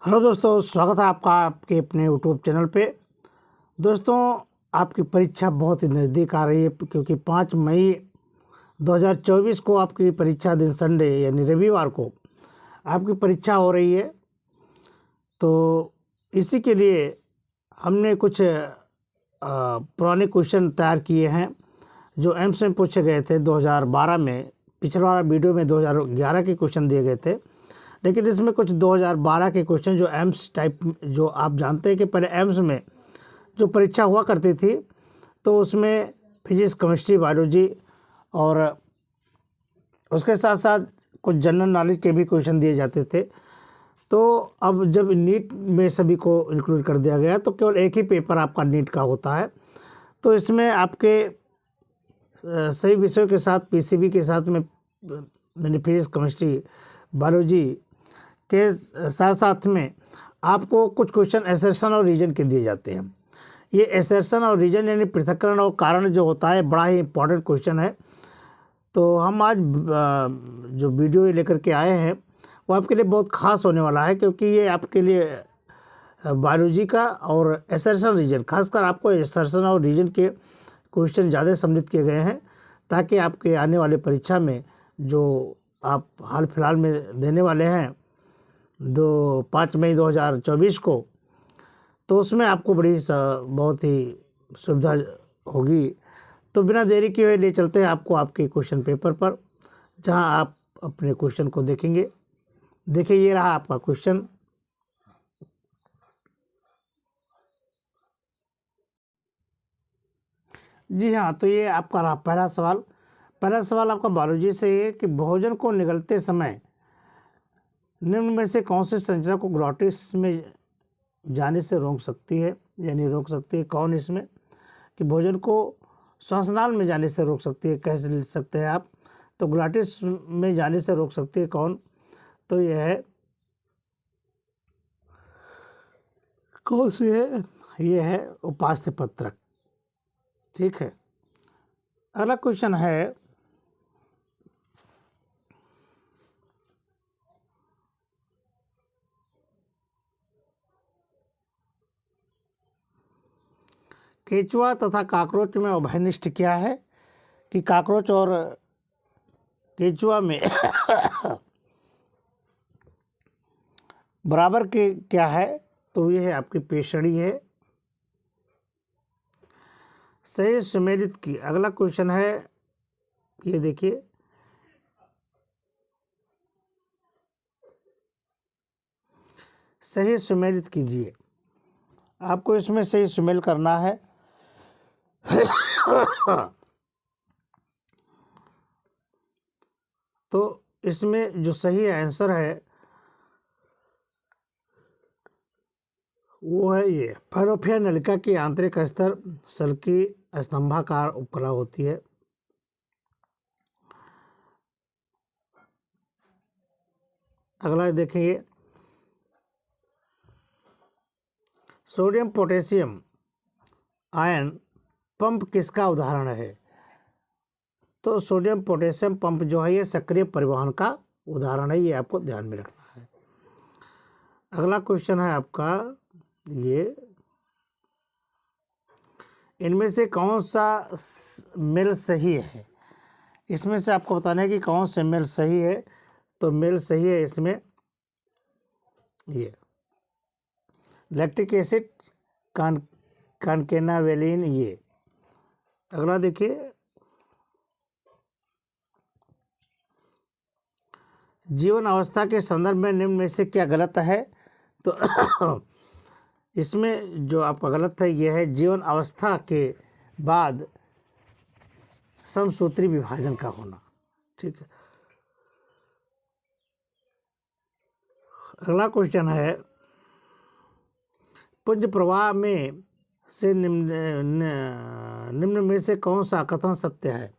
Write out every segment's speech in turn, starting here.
Hello दोस्तों, स्वागत है आपका आपके अपने यूट्यूब चैनल पे। दोस्तों, आपकी परीक्षा बहुत ही नज़दीक आ रही है क्योंकि 5 मई 2024 को आपकी परीक्षा दिन संडे यानी रविवार को आपकी परीक्षा हो रही है। तो इसी के लिए हमने कुछ पुराने क्वेश्चन तैयार किए हैं जो एम्स में पूछे गए थे 2012 में। पिछला वाला वीडियो में 2011 के क्वेश्चन दिए गए थे, लेकिन इसमें कुछ 2012 के क्वेश्चन जो एम्स टाइप, जो आप जानते हैं कि पहले एम्स में जो परीक्षा हुआ करती थी तो उसमें फिजिक्स, केमिस्ट्री, बायोलॉजी और उसके साथ साथ कुछ जनरल नॉलेज के भी क्वेश्चन दिए जाते थे। तो अब जब नीट में सभी को इंक्लूड कर दिया गया तो केवल एक ही पेपर आपका नीट का होता है। तो इसमें आपके सभी विषयों के साथ पीसीबी के साथ में मैंने फिजिक्स, केमिस्ट्री, बायोलॉजी के साथ साथ में आपको कुछ क्वेश्चन एसर्शन और रीजन के दिए जाते हैं। ये एसर्शन और रीजन यानी पृथक्करण और कारण जो होता है बड़ा ही इंपॉर्टेंट क्वेश्चन है। तो हम आज जो वीडियो लेकर के आए हैं वो आपके लिए बहुत ख़ास होने वाला है, क्योंकि ये आपके लिए बायोलॉजी का और एसर्शन रीजन, खासकर आपको एसर्शन और रीजन के क्वेश्चन ज़्यादा सम्मिलित किए गए हैं ताकि आपके आने वाले परीक्षा में जो आप हाल फिलहाल में देने वाले हैं 5 मई 2024 को, तो उसमें आपको बहुत ही सुविधा होगी। तो बिना देरी किए हुए ले चलते हैं आपको आपके क्वेश्चन पेपर पर, जहां आप अपने क्वेश्चन को देखेंगे। देखिए, ये रहा आपका क्वेश्चन। जी हाँ, तो ये आपका रहा पहला सवाल। पहला सवाल आपका बायोलॉजी से है कि भोजन को निगलते समय निम्न में से कौन सी संरचना को ग्लॉटिस में जाने से रोक सकती है, यानी रोक सकती है कौन? इसमें कि भोजन को श्वासनाल में जाने से रोक सकती है, कैसे लिख सकते हैं आप? तो ग्लॉटिस में जाने से रोक सकती है कौन? तो यह है, कौन सी है? ये है उपास्थि पत्रक। ठीक है, अगला क्वेश्चन है केचुआ तथा काकरोच में उभयनिष्ठ क्या है? कि काकरोच और केचुआ में बराबर के क्या है? तो ये है आपकी पेशड़ी है। सही सुमेलित की अगला क्वेश्चन है, ये देखिए, सही सुमेलित कीजिए। आपको इसमें सही सुमेल करना है। तो इसमें जो सही आंसर है वो है ये, फैलोपिया नलिका की आंतरिक स्तर सल्की स्तंभाकार उपकला होती है। अगला देखिए, सोडियम पोटेशियम आयन पंप किसका उदाहरण है? तो सोडियम पोटेशियम पंप जो है ये सक्रिय परिवहन का उदाहरण है, ये आपको ध्यान में रखना है। अगला क्वेश्चन है आपका ये, इनमें से कौन सा मेल सही है? इसमें से आपको बताना है कि कौन सा मेल सही है। तो मेल सही है इसमें ये लैक्टिक एसिड, कानकेनावेलिन। ये अगला देखिए, जीवन अवस्था के संदर्भ में निम्न में से क्या गलत है? तो इसमें जो आपका गलत है ये है, जीवन अवस्था के बाद समसूत्री विभाजन का होना। ठीक है, अगला क्वेश्चन है, पुंज प्रवाह में से निम्न में से कौन सा कथन सत्य है?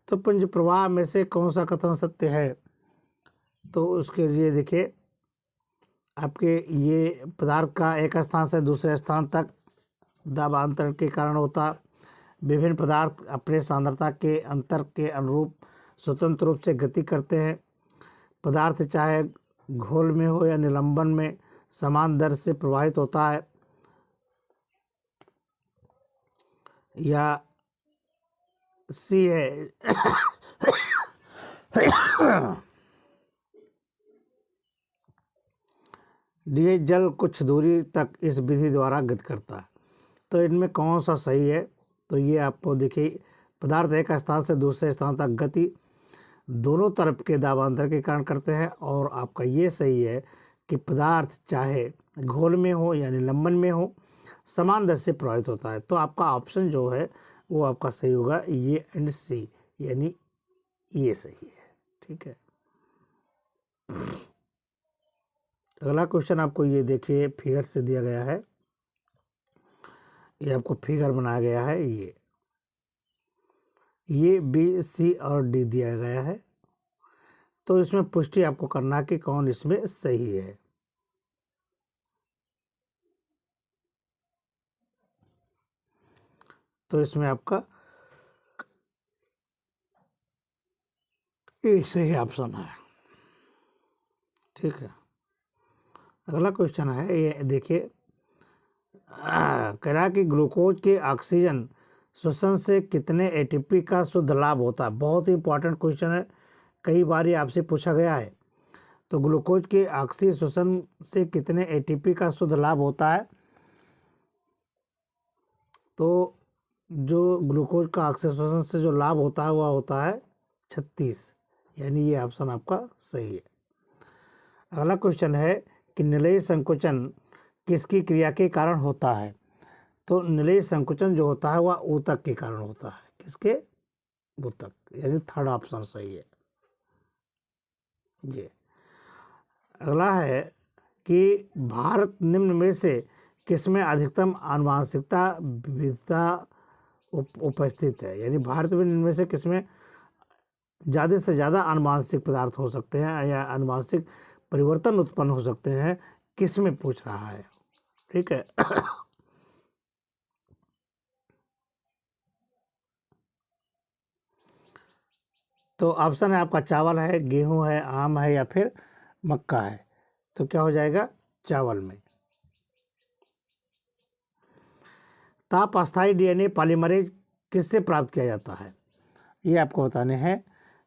तो पुंज प्रवाह में से कौन सा कथन सत्य है? तो उसके लिए देखिए, आपके ये पदार्थ का एक स्थान से दूसरे स्थान तक दाबांतरण के कारण होता। विभिन्न पदार्थ अपने सांद्रता के अंतर के अनुरूप स्वतंत्र रूप से गति करते हैं। पदार्थ चाहे घोल में हो या निलंबन में समान दर से प्रवाहित होता है, या सी है डी जल कुछ दूरी तक इस विधि द्वारा गति करता है। तो इनमें कौन सा सही है? तो ये आपको देखिए, पदार्थ एक स्थान से दूसरे स्थान तक गति दोनों तरफ के दाबांतर के कारण करते हैं। और आपका ये सही है कि पदार्थ चाहे घोल में हो या निलंबन में हो समान दर से प्रभावित होता है। तो आपका ऑप्शन जो है वो आपका सही होगा, ये एंड सी, यानी ये सही है। ठीक है। अगला क्वेश्चन आपको ये देखिए फिगर से दिया गया है, ये आपको फिगर बनाया गया है, ये बी सी और डी दिया गया है। तो इसमें पुष्टि आपको करना कि कौन इसमें सही है। तो इसमें आपका ये सही ऑप्शन है। ठीक है। अगला क्वेश्चन है, ये देखिए, कह रहा कि ग्लूकोज के ऑक्सीजन श्वसन से कितने एटीपी का शुद्ध लाभ होता है। बहुत ही इंपॉर्टेंट क्वेश्चन है, कई बार आपसे पूछा गया है। तो ग्लूकोज के ऑक्सीजन श्वसन से कितने एटीपी का शुद्ध लाभ होता है? तो जो ग्लूकोज का ऑक्सीजन श्वसन से जो लाभ होता है वह होता है 36, यानी ये ऑप्शन आपका सही है। अगला क्वेश्चन है कि निलयी संकुचन किसकी क्रिया के कारण होता है? तो निलयी संकुचन जो होता है वह ऊतक के कारण होता है। किसके? ऊतक, यानी थर्ड ऑप्शन सही है ये। अगला है कि भारत निम्न में से किसमें अधिकतम आनुवांशिकता विविधता उपस्थित है? यानी भारत में निम्न में से किसमें ज़्यादा से ज़्यादा आनुवांशिक पदार्थ हो सकते हैं या आनुवांशिक परिवर्तन उत्पन्न हो सकते हैं, किसमें पूछ रहा है। ठीक है। तो ऑप्शन है आपका चावल है, गेहूं है, आम है या फिर मक्का है। तो क्या हो जाएगा? चावल में। ताप अस्थायी डीएनए पॉलीमरेज किससे प्राप्त किया जाता है? ये आपको बताने हैं।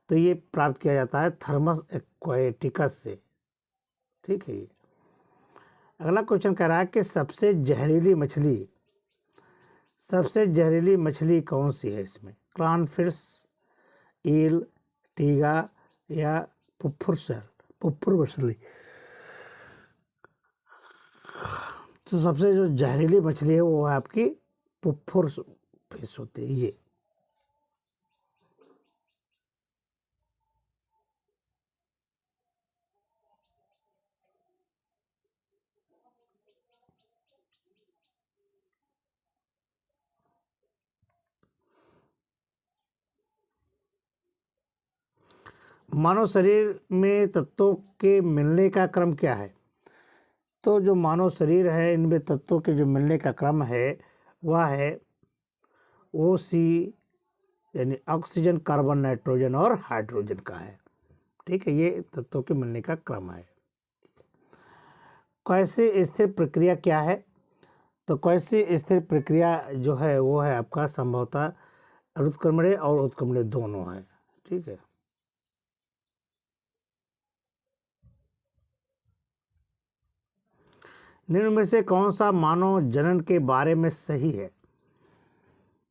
तो ये प्राप्त किया जाता है थर्मस एक्वाटिकस से। ठीक है। ये अगला क्वेश्चन कह रहा है कि सबसे जहरीली मछली कौन सी है इसमें? क्लॉनफिश, ईल, टीगा या पुप्पुर मछली। तो सबसे जो जहरीली मछली है वो है आपकी पुप्पुर फिश होती है ये। मानव शरीर में तत्वों के मिलने का क्रम क्या है? तो जो मानव शरीर है इनमें तत्वों के जो मिलने का क्रम है वह है OC, यानी ऑक्सीजन, कार्बन, नाइट्रोजन और हाइड्रोजन का है। ठीक है। ये तत्वों के मिलने का क्रम है। कैसे स्थिर प्रक्रिया क्या है? तो कैसे स्थिर प्रक्रिया जो है वो है आपका संभवतः उत्क्रमणीय और उत्क्रमणीय दोनों है। ठीक है। निम्न में से कौन सा मानव जनन के बारे में सही है?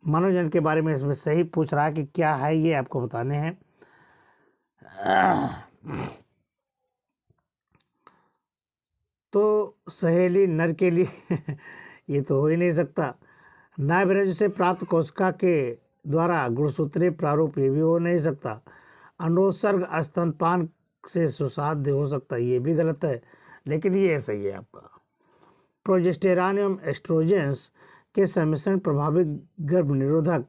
मानव जनन के बारे में इसमें सही पूछ रहा है कि क्या है, ये आपको बताने हैं। तो सहेली नर के लिए ये तो हो ही नहीं सकता। नाभिरज से प्राप्त कोशिका के द्वारा गुणसूत्रीय प्रारूप, ये भी हो नहीं सकता। अनुत्सर्ग स्तनपान से सुसाध्य हो सकता है, ये भी गलत है, लेकिन ये सही है आपका। प्रोजेस्टेरॉन एवं एस्ट्रोजेंस के सम्मिश्रण प्रभावित गर्भ निरोधक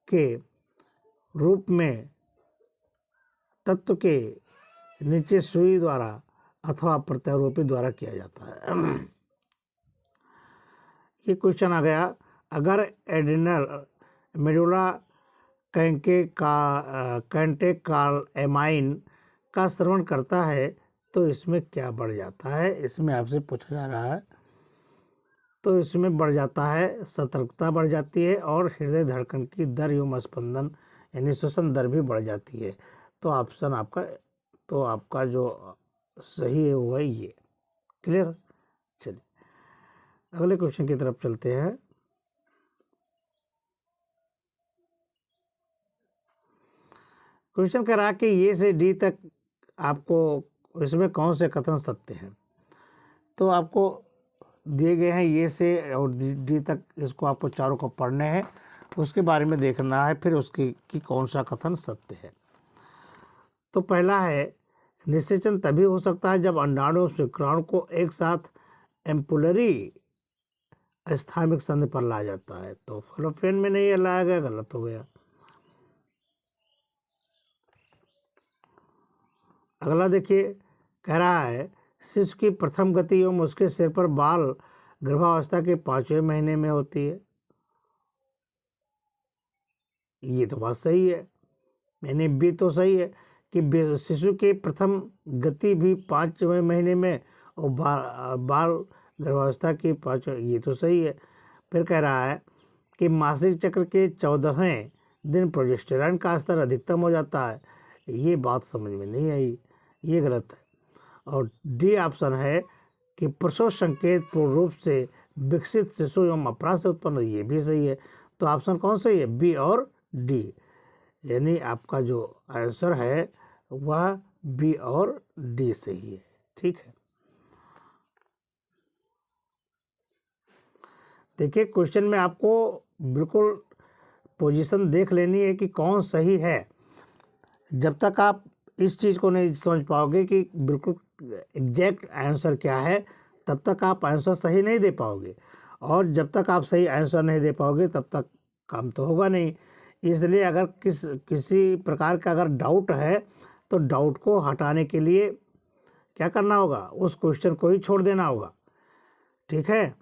के रूप में तत्व के नीचे सुई द्वारा अथवा प्रत्यारोपित द्वारा किया जाता है। ये क्वेश्चन आ गया, अगर एड्रिनल मेडुला कैंटेकालएमाइन का श्रवण करता है तो इसमें क्या बढ़ जाता है, इसमें आपसे पूछा जा रहा है। तो इसमें बढ़ जाता है, सतर्कता बढ़ जाती है और हृदय धड़कन की दर एवं स्पंदन यानी श्वसन दर भी बढ़ जाती है। तो ऑप्शन आपका जो सही है वो है ये। क्लियर। चलिए अगले क्वेश्चन की तरफ चलते हैं। क्वेश्चन कह रहा कि ए से डी तक आपको इसमें कौन से कथन सत्य हैं। तो आपको दिए गए हैं ए से और डी तक, इसको आपको चारों को पढ़ने हैं, उसके बारे में देखना है फिर उसकी कि कौन सा कथन सत्य है। तो पहला है, निषेचन तभी हो सकता है जब अंडाणु और शुक्राणु को एक साथ एम्पुलरी स्थानिक संधि पर लाया जाता है। तो फलोपियन में नहीं लाया गया, गलत हो गया। अगला देखिए, कह रहा है शिशु की प्रथम गति एवं उसके सिर पर बाल गर्भावस्था के 5वें महीने में होती है। ये तो बात सही है, यानी बी तो सही है कि शिशु की प्रथम गति भी 5वें महीने में और बाल गर्भावस्था की 5वें, ये तो सही है। फिर कह रहा है कि मासिक चक्र के 14वें दिन प्रोजेस्टेरॉन का स्तर अधिकतम हो जाता है। ये बात समझ में नहीं आई, ये गलत है। और डी ऑप्शन है कि प्रसव संकेत पूर्ण रूप से विकसित शिशु एवं अपराध से उत्पन्न, ये भी सही है। तो ऑप्शन कौन सही है, बी और डी, यानी आपका जो आंसर है वह बी और डी सही है। ठीक है। देखिए क्वेश्चन में आपको बिल्कुल पोजीशन देख लेनी है कि कौन सही है। जब तक आप इस चीज़ को नहीं समझ पाओगे कि बिल्कुल एग्जैक्ट आंसर क्या है, तब तक आप आंसर सही नहीं दे पाओगे, और जब तक आप सही आंसर नहीं दे पाओगे तब तक काम तो होगा नहीं। इसलिए अगर किसी प्रकार का अगर डाउट है तो डाउट को हटाने के लिए क्या करना होगा, उस क्वेश्चन को ही छोड़ देना होगा। ठीक है।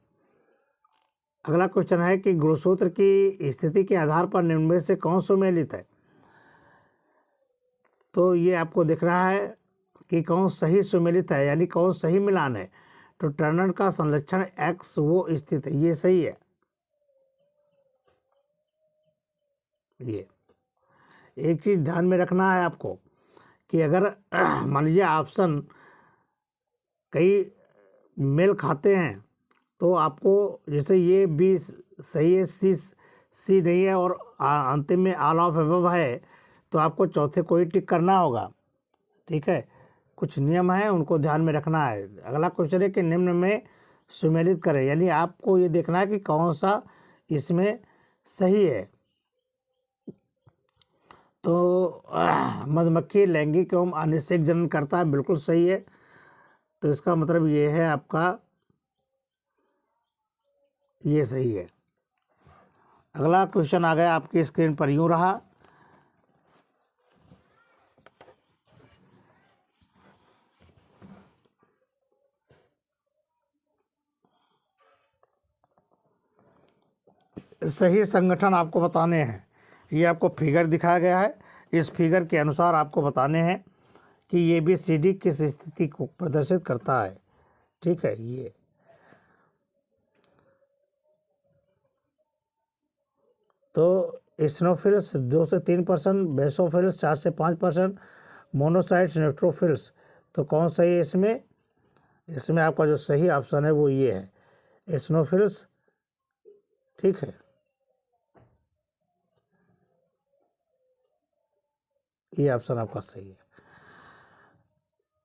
अगला क्वेश्चन है कि गुणसूत्र की स्थिति के आधार पर निम्न में से कौन सुमेलित है। तो ये आपको दिख रहा है कि कौन सही सुमेलित है, यानी कौन सही मिलान है। तो टर्नर का संलक्षण एक्स वो स्थित है, ये सही है। ये एक चीज ध्यान में रखना है आपको कि अगर मान लीजिए ऑप्शन कई मेल खाते हैं तो आपको, जैसे ये बी सही है, सी नहीं है और अंतिम में ऑल ऑफ अबव है, तो आपको चौथे को ही टिक करना होगा। ठीक है, कुछ नियम है उनको ध्यान में रखना है। अगला क्वेश्चन है कि निम्न में सुमेलित करें, यानी आपको ये देखना है कि कौन सा इसमें सही है। तो मधुमक्खी लैंगिक एवं अनिषेक जनन करता है, बिल्कुल सही है। तो इसका मतलब ये है आपका ये सही है। अगला क्वेश्चन आ गया आपकी स्क्रीन पर, यूं रहा, सही संगठन आपको बताने हैं। ये आपको फिगर दिखाया गया है, इस फिगर के अनुसार आपको बताने हैं कि ये भी सी डी किस स्थिति को प्रदर्शित करता है। ठीक है। ये तो स्नोफिल्स 2 से 3%, बेसोफिल्स 4 से 5%, मोनोसाइट्स, न्यूट्रोफिल्स। तो कौन सही है इसमें, इसमें आपका जो सही ऑप्शन है वो ये है, स्नोफिल्स। ठीक है, ये ऑप्शन आपका सही है।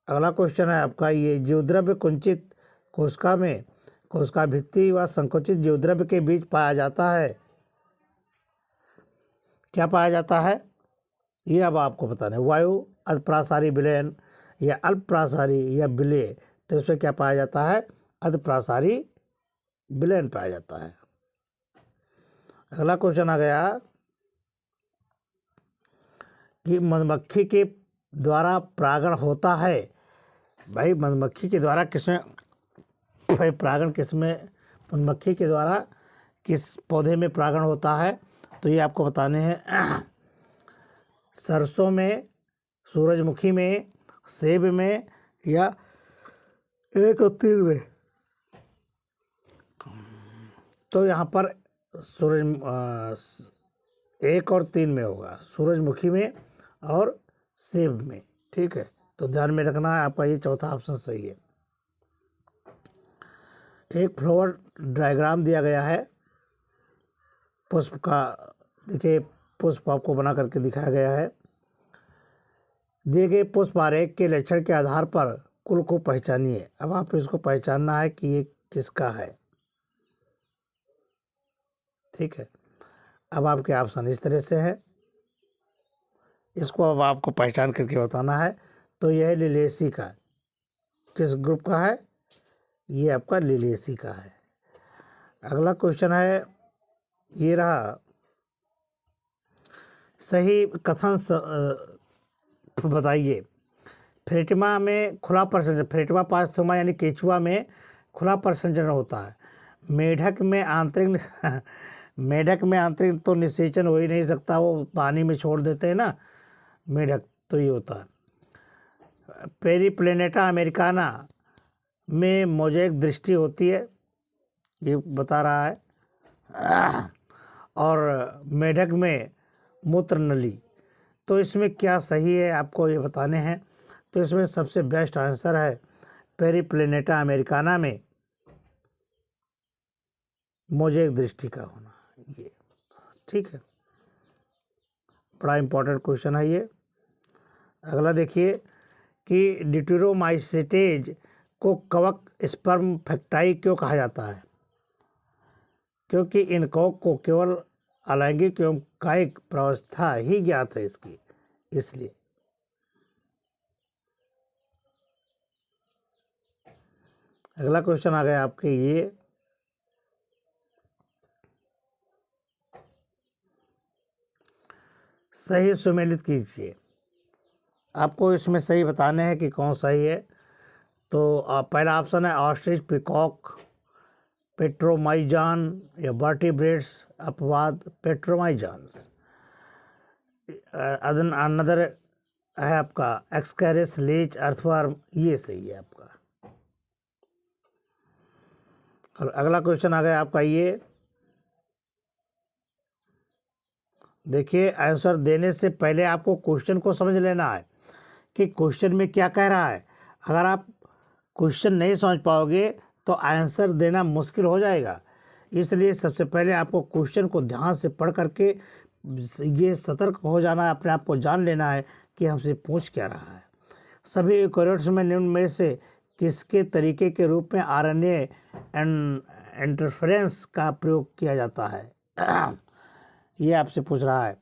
अगला क्वेश्चन है आपका ये, जीवद्रव्य कुंचित कोशिका में कोशिका भित्ति व संकुचित जीवद्रव्य के बीच पाया जाता है। क्या पाया जाता है ये अब आपको बताना है। वायु, अधप्रासारी विलयन या अल्पप्रासारी या विलय। तो इसमें क्या पाया जाता है, अधप्रासारी विलयन पाया जाता है। अगला क्वेश्चन आ गया कि मधुमक्खी के द्वारा परागण होता है। भाई मधुमक्खी के द्वारा किसमें, भाई परागण किसमें, मधुमक्खी के द्वारा किस पौधे में परागण होता है। तो ये आपको बताने हैं, सरसों में, सूरजमुखी में सेब में या 1 और 3 में। तो यहाँ पर 1 और 3 में होगा, सूरजमुखी में और सेब में। ठीक है, तो ध्यान में रखना है, आपका ये चौथा ऑप्शन सही है। एक फ्लावर डायग्राम दिया गया है पुष्प का। देखिए, पुष्प आपको बना करके दिखाया गया है। दिए गए पुष्प आरेख के लक्षण के आधार पर कुल को पहचानिए। अब आप इसको पहचानना है कि ये किसका है। ठीक है, अब आपके ऑप्शन इस तरह से है, इसको अब आपको पहचान करके बताना है। तो यह लिलियेसी का, किस ग्रुप का है? ये आपका लिलियेसी का है। अगला क्वेश्चन है, ये रहा, सही कथन बताइए। फ्रेटिमा में खुला प्रसंचरण, फ्रेटिमा पास्थुमा यानी केचुआ में खुला प्रसंचरण होता है। मेढक में आंतरिक मेढक में आंतरिक तो निषेचन हो ही नहीं सकता, वो पानी में छोड़ देते हैं ना मेढक, तो ये होता है। पेरीप्लेनेटा अमेरिकाना में मोज़ेक दृष्टि होती है, ये बता रहा है। और मेढक में मूत्र नली। तो इसमें क्या सही है आपको ये बताने हैं। तो इसमें सबसे बेस्ट आंसर है पेरीप्लेनेटा अमेरिकाना में मोज़ेक दृष्टि का होना, ये ठीक है। बड़ा इंपॉर्टेंट क्वेश्चन है ये। अगला देखिए कि ड्यूटेरोमाइसिटेज को कवक स्पर्म फैक्टाई क्यों कहा जाता है? क्योंकि इन कवक को केवल अलैंगिक एवं कायिक प्रावस्था ही ज्ञात है इसकी, इसलिए। अगला क्वेश्चन आ गया आपके ये, सही सुमेलित कीजिए। आपको इसमें सही बताने हैं कि कौन सही है। तो पहला ऑप्शन है ऑस्ट्रिच, पीकॉक, पेट्रोमाइजान या वर्टिब्रेट्स। अपवाद पेट्रोमाइजान्स। अनदर है आपका एक्सकैरिस, लीच, अर्थवर्म, ये सही है आपका। और अगला क्वेश्चन आ गया आपका ये, देखिए आंसर देने से पहले आपको क्वेश्चन को समझ लेना है कि क्वेश्चन में क्या कह रहा है। अगर आप क्वेश्चन नहीं समझ पाओगे तो आंसर देना मुश्किल हो जाएगा। इसलिए सबसे पहले आपको क्वेश्चन को ध्यान से पढ़ करके ये सतर्क हो जाना है, अपने आप को जान लेना है कि हमसे पूछ क्या रहा है। सभी यूकेरियोट्स में निम्न में से किसके तरीके के रूप में आरएनए इंटरफेरेंस का प्रयोग किया जाता है? ये आपसे पूछ रहा है।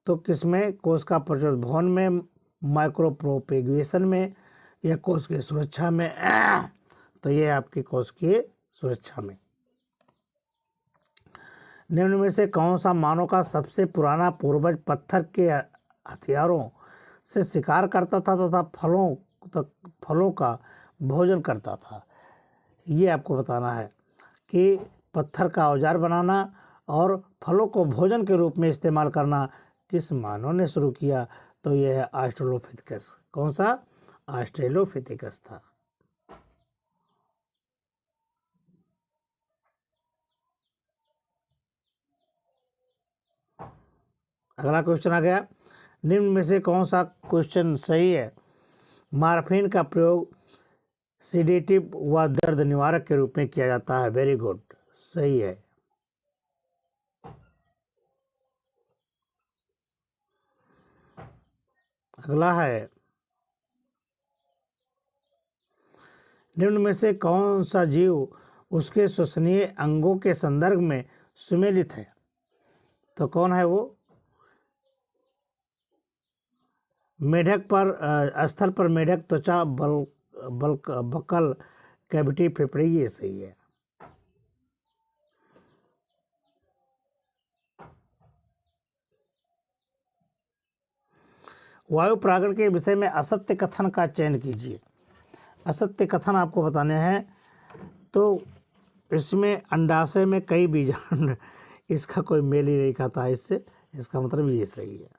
तो किसमें? कोश का प्रचुर भवन में, माइक्रोप्रोपेगेशन में, या कोश की सुरक्षा में? तो ये आपकी कोश की सुरक्षा में। निम्न में से कौन सा मानव का सबसे पुराना पूर्वज पत्थर के हथियारों से शिकार करता था तथा फलों का भोजन करता था? ये आपको बताना है कि पत्थर का औजार बनाना और फलों को भोजन के रूप में इस्तेमाल करना किस मानव ने शुरू किया? तो यह है ऑस्ट्रेलोपिथेकस। कौन सा? ऑस्ट्रेलोपिथेकस था। अगला क्वेश्चन आ गया, निम्न में से कौन सा क्वेश्चन सही है? मॉर्फिन का प्रयोग सीडेटिव व दर्द निवारक के रूप में किया जाता है। वेरी गुड, सही है। अगला है, निम्न में से कौन सा जीव उसके श्वसनीय अंगों के संदर्भ में सुमेलित है? तो कौन है वो? मेढक पर स्थल पर मेढक, त्वचा, बकल, कैविटी, फेफड़े, ये सही है। वायु प्रागण के विषय में असत्य कथन का चयन कीजिए। असत्य कथन आपको बताने हैं। तो इसमें अंडाशय में कई बीजांड, इसका कोई मेल ही नहीं खाता इससे, इसका मतलब ये सही है।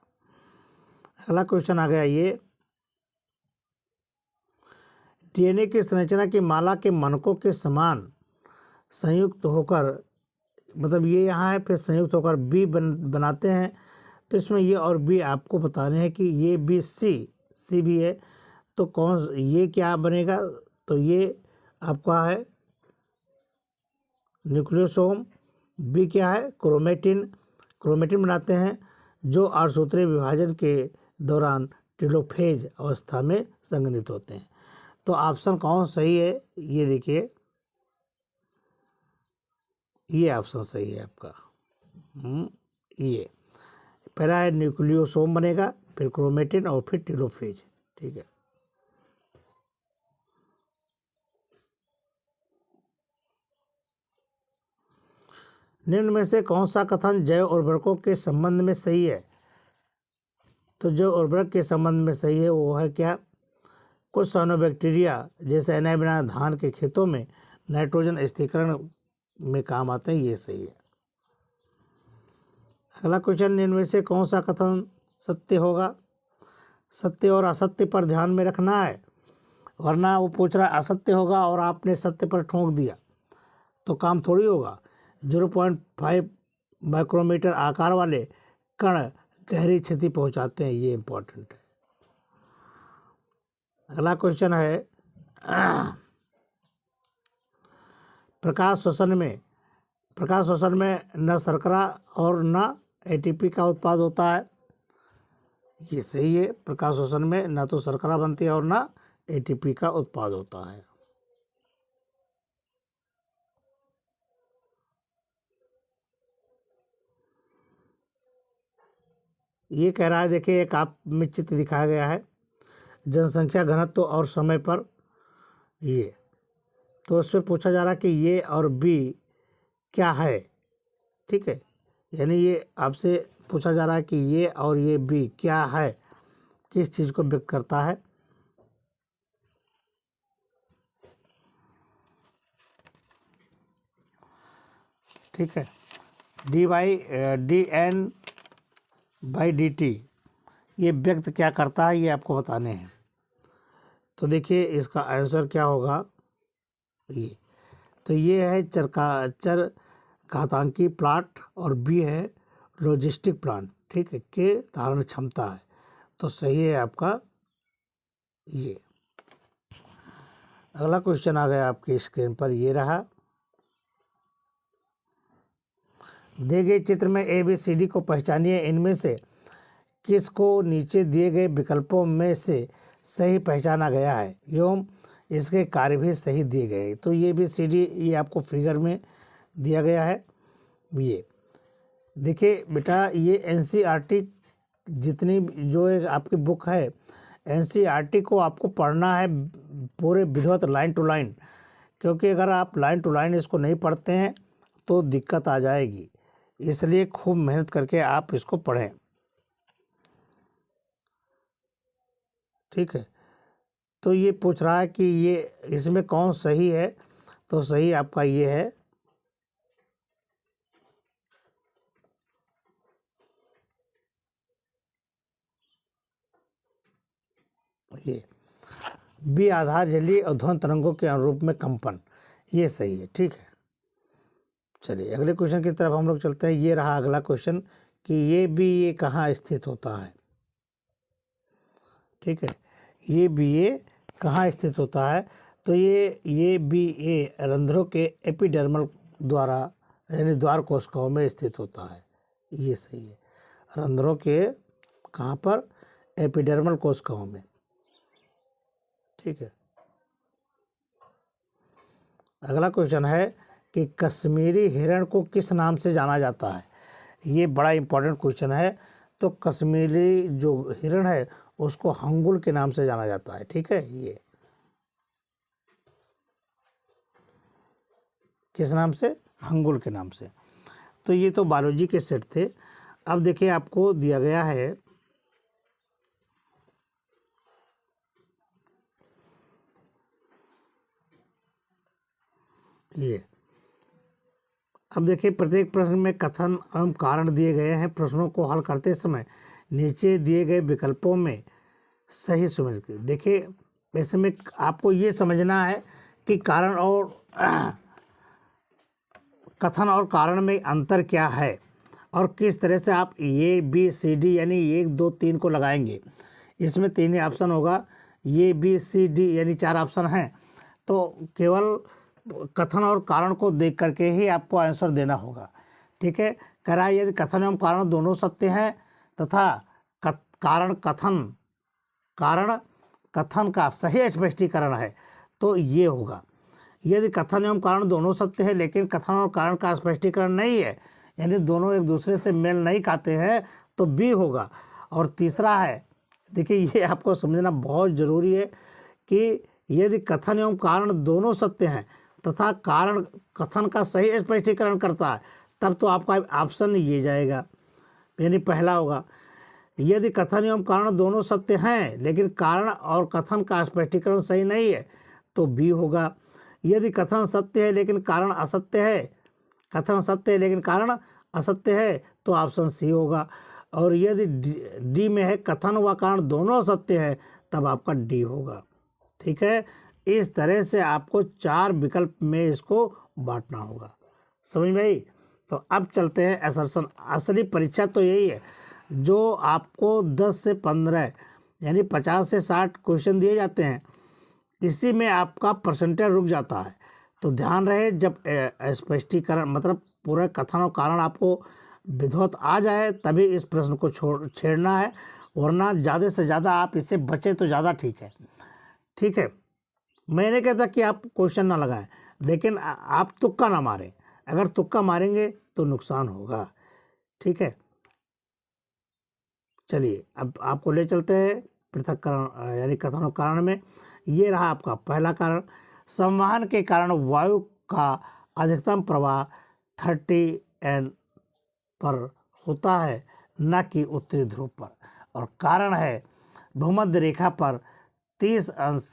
अगला क्वेश्चन आ गया ये, डीएनए की संरचना की माला के मनकों के समान संयुक्त होकर, मतलब ये यहाँ है, फिर संयुक्त होकर बी बनाते हैं। तो इसमें ये और बी आपको बताने हैं कि ये बी सी भी है, तो कौन ये क्या बनेगा, तो ये आपका है न्यूक्लियोसोम, बी क्या है क्रोमेटिन बनाते हैं, जो अर्धसूत्रीय विभाजन के दौरान टेलोफेज अवस्था में संघनित होते हैं। तो ऑप्शन कौन सही है, ये देखिए, ये ऑप्शन सही है आपका। ये पहला है न्यूक्लियोसोम बनेगा, फिर क्रोमेटिन और फिर टेलोफेज। ठीक है, निम्न में से कौन सा कथन जैव उर्वरकों के संबंध में सही है? तो जो उर्वरक के संबंध में सही है वो है क्या? कुछ साइनोबैक्टीरिया जैसे एनाबिना धान के खेतों में नाइट्रोजन स्थिरीकरण में काम आते हैं, ये सही है। अगला क्वेश्चन, निम्न में से कौन सा कथन सत्य होगा? सत्य और असत्य पर ध्यान में रखना है, वरना वो पूछ रहा है असत्य होगा और आपने सत्य पर ठोक दिया तो काम थोड़ी होगा। 0.5 माइक्रोमीटर आकार वाले कण गहरी क्षति पहुंचाते हैं, ये इंपॉर्टेंट है। अगला क्वेश्चन है, प्रकाश श्वसन में न शर्करा और न एटीपी का उत्पाद होता है, ये सही है। प्रकाश श्वसन में न तो शर्करा बनती है और न एटीपी का उत्पाद होता है। ये कह रहा है, देखिए एक आप में चित्र दिखाया गया है, जनसंख्या घनत्व और समय पर, ये तो उस पर पूछा जा रहा है कि ये और बी क्या है। ठीक है, यानी ये आपसे पूछा जा रहा है कि ये और ये बी क्या है, किस चीज़ को व्यक्त करता है। ठीक है, dN/dt ये व्यक्त क्या करता है, ये आपको बताने हैं। तो देखिए इसका आंसर क्या होगा, ये तो ये है चर घातांकी प्लांट और बी है लॉजिस्टिक प्लांट, ठीक है, के धारण क्षमता है। तो सही है आपका ये। अगला क्वेश्चन आ गया आपकी स्क्रीन पर, ये रहा। दिए गए चित्र में ABCD को पहचानिए, इनमें से किसको नीचे दिए गए विकल्पों में से सही पहचाना गया है एवं इसके कार्य भी सही दिए गए। तो ये ABCD ये आपको फिगर में दिया गया है। ये देखिए बेटा, ये NCERT जितनी जो एक आपकी बुक है, NCERT को आपको पढ़ना है पूरे विधिवत लाइन टू लाइन, क्योंकि अगर आप लाइन टू लाइन इसको नहीं पढ़ते हैं तो दिक्कत आ जाएगी। इसलिए खूब मेहनत करके आप इसको पढ़ें। ठीक है, तो ये पूछ रहा है कि ये इसमें कौन सही है, तो सही आपका ये है ये बी, आधार झिल्ली और ध्वनि तरंगों के अनुरूप में कंपन, ये सही है। ठीक है, चलिए अगले क्वेश्चन की तरफ हम लोग चलते हैं। ये रहा अगला क्वेश्चन कि ये बी ए कहाँ स्थित होता है। ठीक है, ये बी ए कहाँ स्थित होता है, तो ये बी ए रंध्रों के एपिडर्मल द्वारा यानी द्वार कोशिकाओं में स्थित होता है, ये सही है। रंध्रों के कहाँ पर, एपिडर्मल कोशिकाओं में। ठीक है, अगला क्वेश्चन है कि कश्मीरी हिरण को किस नाम से जाना जाता है। ये बड़ा इंपॉर्टेंट क्वेश्चन है। तो कश्मीरी जो हिरण है उसको हंगुल के नाम से जाना जाता है। ठीक है, ये किस नाम से, हंगुल के नाम से। तो ये तो बायोलॉजी के सेट थे। अब देखिए आपको दिया गया है ये। अब देखिए प्रत्येक प्रश्न में कथन एवं कारण दिए गए हैं। प्रश्नों को हल करते समय नीचे दिए गए विकल्पों में सही सुमेलित। देखिए इसमें आपको ये समझना है कि कारण और कथन और कारण में अंतर क्या है और किस तरह से आप ए बी सी डी यानी 1 2 3 को लगाएंगे। इसमें 3 ही ऑप्शन होगा, ए बी सी डी यानी 4 ऑप्शन हैं, तो केवल कथन और कारण को देख करके ही आपको आंसर देना होगा। ठीक है, कह रहा है यदि कथन एवं कारण दोनों सत्य हैं तथा कारण कथन का सही स्पष्टीकरण है तो ये होगा। यदि कथन एवं कारण दोनों सत्य है लेकिन कथन और कारण का स्पष्टीकरण नहीं है, यानी दोनों एक दूसरे से मेल नहीं खाते हैं, तो बी होगा। और तीसरा है, देखिए ये आपको समझना बहुत ज़रूरी है कि यदि कथन एवं कारण दोनों सत्य हैं तथा कारण कथन का सही स्पष्टीकरण करता है, तब तो आपका ऑप्शन ये जाएगा, यानी पहला होगा। यदि कथन एवं कारण दोनों सत्य हैं लेकिन कारण और कथन का स्पष्टीकरण सही नहीं है, तो बी होगा। यदि कथन सत्य है लेकिन कारण असत्य है, कथन सत्य है लेकिन कारण असत्य है, तो ऑप्शन सी होगा। और यदि डी में है कथन व कारण दोनों सत्य है, तब आपका डी होगा। ठीक है, इस तरह से आपको 4 विकल्प में इसको बांटना होगा। समझ में आई? तो अब चलते हैं असर्शन। असली परीक्षा तो यही है, जो आपको 10 से 15 यानी 50 से 60 क्वेश्चन दिए जाते हैं, इसी में आपका परसेंटेज रुक जाता है। तो ध्यान रहे, जब स्पष्टीकरण मतलब पूरा कथन और कारण आपको विधिवत आ जाए तभी इस प्रश्न को छेड़ना है, वरना ज़्यादा से ज़्यादा आप इससे बचें तो ज़्यादा ठीक है। ठीक है, मैं नहीं कहता कि आप क्वेश्चन ना लगाएं, लेकिन आप तुक्का ना मारें। अगर तुक्का मारेंगे तो नुकसान होगा। ठीक है, चलिए अब आपको ले चलते हैं पृथक्करण यानी कथन और कारण में। ये रहा आपका पहला कारण, संवहन के कारण वायु का अधिकतम प्रवाह 30 N पर होता है, न कि उत्तरी ध्रुव पर। और कारण है भूमध्य रेखा पर 30 अंश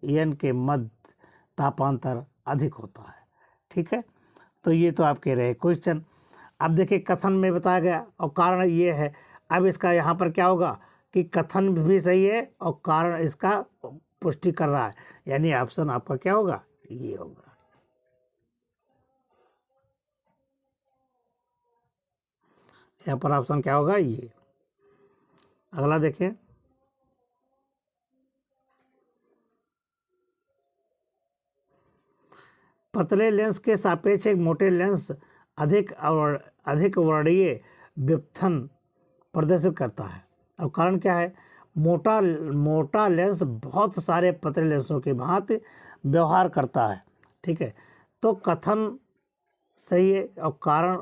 N के मध्य तापांतर अधिक होता है। ठीक है, तो ये तो आप कह रहे हैं क्वेश्चन। अब देखिए कथन में बताया गया और कारण ये है। अब इसका यहाँ पर क्या होगा कि कथन भी सही है और कारण इसका पुष्टि कर रहा है, यानी ऑप्शन आपका क्या होगा, ये होगा। यहाँ पर ऑप्शन क्या होगा, ये। अगला देखिए, पतले लेंस के सापेक्ष एक मोटे लेंस अधिक वर्णीय व्युत्थान प्रदर्शित करता है। और कारण क्या है, मोटा लेंस बहुत सारे पतले लेंसों के भांति व्यवहार करता है। ठीक है, तो कथन सही है और कारण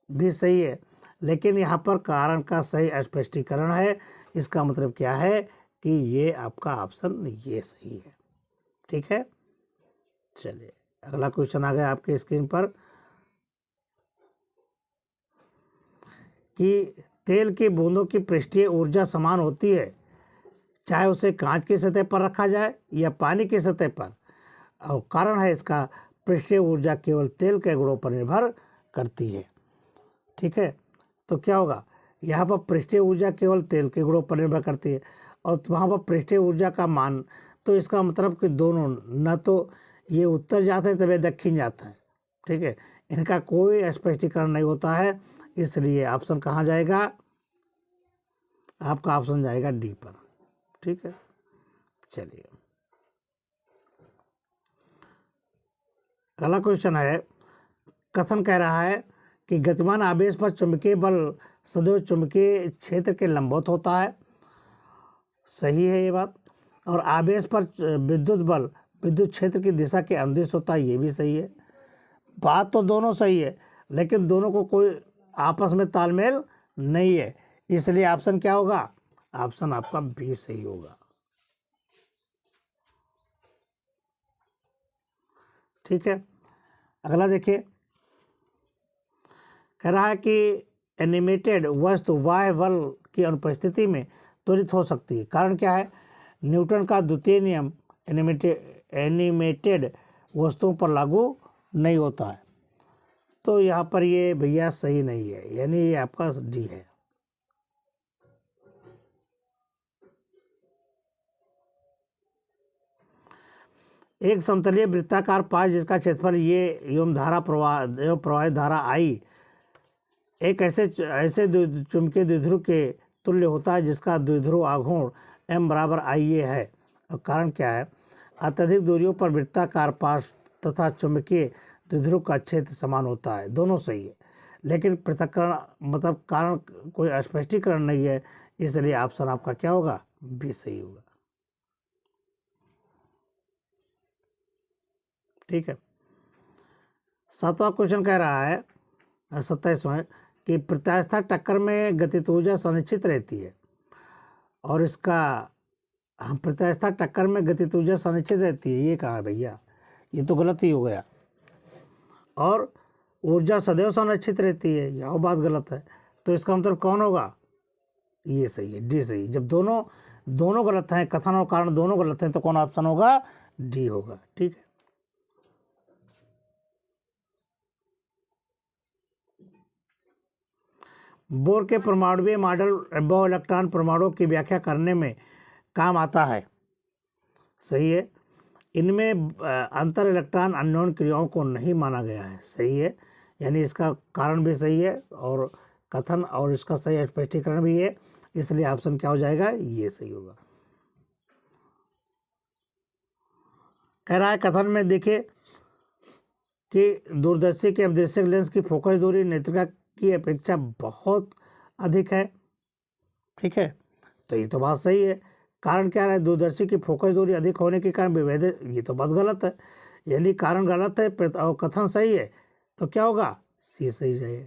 भी सही है, लेकिन यहाँ पर कारण का सही स्पष्टीकरण है। इसका मतलब क्या है कि ये आपका ऑप्शन ये सही है। ठीक है, चलिए अगला क्वेश्चन आ गया आपके स्क्रीन पर कि तेल की बूंदों की पृष्ठीय ऊर्जा समान होती है, चाहे उसे कांच की सतह पर रखा जाए या पानी की सतह पर। और कारण है इसका पृष्ठीय ऊर्जा केवल तेल के गुणों पर निर्भर करती है। ठीक है, तो क्या होगा, यहाँ पर पृष्ठीय ऊर्जा केवल तेल के गुणों पर निर्भर करती है और वहाँ पर पृष्ठीय ऊर्जा का मान, तो इसका मतलब कि दोनों, न तो ये उत्तर जाते हैं तभी दक्षिण जाता है। ठीक है, इनका कोई स्पष्टीकरण नहीं होता है, इसलिए ऑप्शन कहाँ जाएगा, आपका ऑप्शन जाएगा डी पर। ठीक है, चलिए अगला क्वेश्चन है, कथन कह रहा है कि गतिमान आवेश पर चुंबकीय बल सदैव चुंबकीय क्षेत्र के लंबवत होता है। सही है ये बात। और आवेश पर विद्युत बल विद्युत क्षेत्र की दिशा के अनुदिश होता है, ये भी सही है। बात तो दोनों सही है, लेकिन दोनों को कोई आपस में तालमेल नहीं है, इसलिए ऑप्शन क्या होगा, ऑप्शन आपका बी सही होगा। ठीक है, अगला देखिए, कह रहा है कि एनिमेटेड वस्तु बाह्य बल की अनुपस्थिति में त्वरित हो सकती है। कारण क्या है, न्यूटन का द्वितीय नियम एनिमेटेड वस्तुओं पर लागू नहीं होता है। तो यहाँ पर ये भैया सही नहीं है, यानी ये आपका डी है। एक समतलीय वृत्ताकार पाश जिसका क्षेत्रफल ये एवं धारा प्रवाह एवं प्रवाहित धारा आई एक ऐसे चुंबकीय द्विध्रुव के तुल्य होता है जिसका द्विध्रुव आघूर्ण m बराबर IA है। और कारण क्या है? अत्यधिक दूरियों पर वृत्ताकार पाश तथा चुंबकीय द्विध्रुव का क्षेत्र समान होता है। दोनों सही है, लेकिन पृथक्करण मतलब कारण कोई स्पष्टीकरण नहीं है, इसलिए ऑप्शन आपका क्या होगा? बी सही होगा। ठीक है। 7वां क्वेश्चन कह रहा है 27वां कि प्रत्यास्था टक्कर में गतिज ऊर्जा सुनिश्चित रहती है और इसका प्रत्यास्था टक्कर में गतिज ऊर्जा सुनिश्चित रहती है, ये कहा है भैया? ये तो गलत ही हो गया। और ऊर्जा सदैव सुनिश्चित रहती है, यह बात गलत है। तो इसका मतलब कौन होगा? ये सही है, डी सही। जब दोनों गलत हैं, कथन और कारण दोनों गलत हैं, तो कौन ऑप्शन होगा? डी होगा। ठीक है। बोर के परमाणुवीय मॉडल बहु इलेक्ट्रॉन परमाणुओं की व्याख्या करने में काम आता है। सही है। इनमें अंतर इलेक्ट्रॉन अन्योन क्रियाओं को नहीं माना गया है। सही है, यानी इसका कारण भी सही है और कथन और इसका सही स्पष्टीकरण भी है, इसलिए ऑप्शन क्या हो जाएगा? ये सही होगा। कह रहा है कथन में देखिए कि दूरदर्शी के अपदृश्यक लेंस की फोकस दूरी नेत्रिका की अपेक्षा बहुत अधिक है। ठीक है, तो ये तो बात सही है। कारण क्या है? दूरदर्शी की फोकस दूरी अधिक होने के कारण विभेद, ये तो बात गलत है। यानी कारण गलत है और कथन सही है, तो क्या होगा? सी सही जाएगा।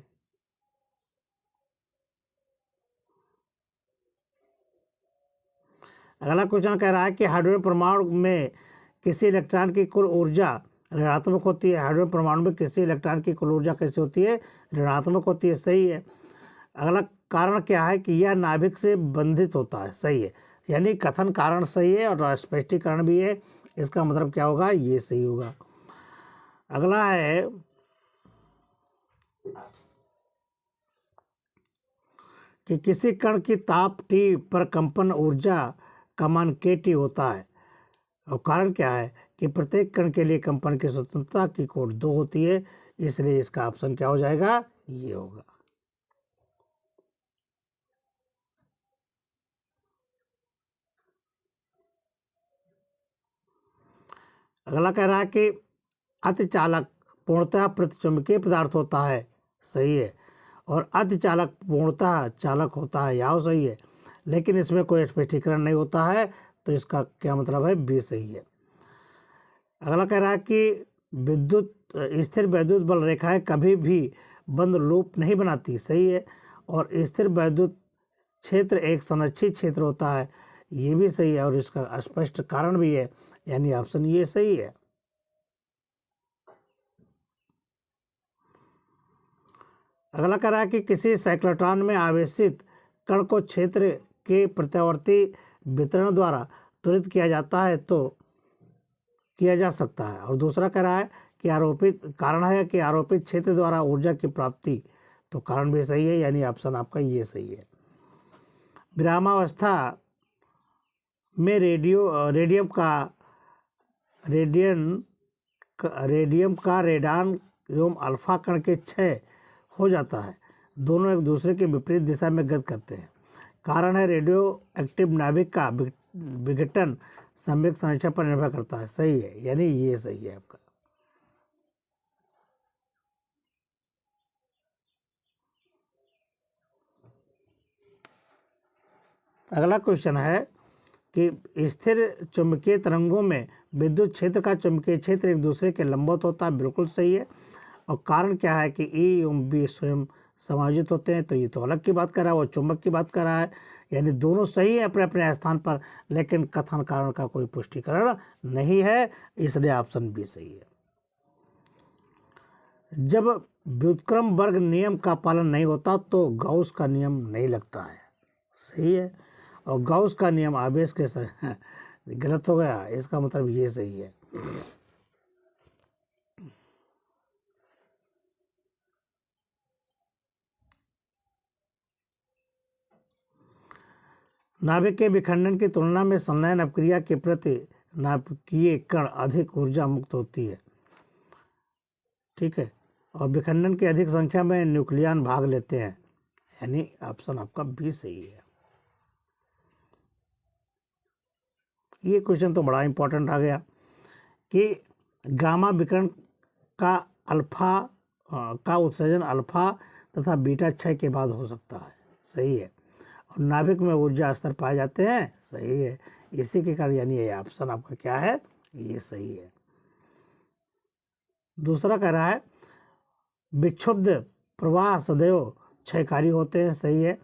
अगला क्वेश्चन कह रहा है कि हाइड्रोजन परमाणु में किसी इलेक्ट्रॉन की कुल ऊर्जा ऋणात्मक होती है। हाइड्रोजन परमाणु में किसी इलेक्ट्रॉन की कुल ऊर्जा कैसी होती है? ऋणात्मक होती है। सही है। अगला कारण क्या है? कि यह नाभिक से बंधित होता है। सही है, यानी कथन कारण सही है और स्पष्टीकरण भी है, इसका मतलब क्या होगा? ये सही होगा। अगला है कि किसी कण की ताप T पर कंपन ऊर्जा का मान kT होता है और कारण क्या है? कि प्रत्येक कण के लिए कंपन की स्वतंत्रता की कोट 2 होती है, इसलिए इसका ऑप्शन क्या हो जाएगा? ये होगा। अगला कह रहा है कि अतिचालक पूर्णतः प्रतिचुंबकीय पदार्थ होता है। सही है। और अतिचालक पूर्णतः चालक होता है, यह सही है, लेकिन इसमें कोई स्पष्टीकरण नहीं होता है, तो इसका क्या मतलब है? बी सही है। अगला कह रहा है कि स्थिर वैद्युत बल रेखाएं कभी भी बंद लूप नहीं बनाती। सही है। और स्थिर वैद्युत क्षेत्र एक संरक्षित क्षेत्र होता है, ये भी सही है और इसका स्पष्ट कारण भी है, यानी ऑप्शन ये सही है। अगला कह रहा है कि किसी साइक्लोट्रॉन में आवेशित कण को क्षेत्र के प्रत्यावर्ती वितरण द्वारा त्वरित किया जाता है तो किया जा सकता है। और दूसरा कह रहा है कि आरोपित क्षेत्र द्वारा ऊर्जा की प्राप्ति, तो कारण भी सही है, यानी ऑप्शन आपका ये सही है। विरामावस्था में रेडियम का रेडॉन एवं अल्फा कण के क्षय हो जाता है। दोनों एक दूसरे के विपरीत दिशा में गति करते हैं। कारण है रेडियो एक्टिव नाभिक का विघटन संवेग संरचना पर निर्भर करता है। सही है, यानी ये सही है आपका। अगला क्वेश्चन है कि स्थिर चुंबकीय तरंगों में विद्युत क्षेत्र का चुंबकीय क्षेत्र एक दूसरे के लंबवत होता है। बिल्कुल सही है। और कारण क्या है? कि E एवं B स्वयं समायोजित होते हैं, तो ये तो अलग की बात कर रहा है, वो चुंबक की बात कर रहा है, यानी दोनों सही है अपने अपने स्थान पर, लेकिन कथन कारण का कोई पुष्टिकरण नहीं है, इसलिए ऑप्शन बी सही है। जब व्युत्क्रम वर्ग नियम का पालन नहीं होता तो गाउस का नियम नहीं लगता है। सही है। और गाउस का नियम आवेश के गलत हो गया, इसका मतलब ये सही है। नाभिक के विखंडन की तुलना में संलयन अपक्रिया के प्रति नाभिकीय कण अधिक ऊर्जा मुक्त होती है। ठीक है, और विखंडन की अधिक संख्या में न्यूक्लियन भाग लेते हैं, यानी ऑप्शन आपका बी सही है। ये क्वेश्चन तो बड़ा इंपॉर्टेंट आ गया कि गामा विकिरण का का उत्सर्जन अल्फा तथा बीटा क्षय के बाद हो सकता है, सही है। और नाभिक में ऊर्जा स्तर पाए जाते हैं, सही है। इसी के कारण यानी ये ऑप्शन आपका क्या है, ये सही है। दूसरा कह रहा है विक्षुब्ध प्रवाह सदैव क्षयकारी होते हैं, सही है।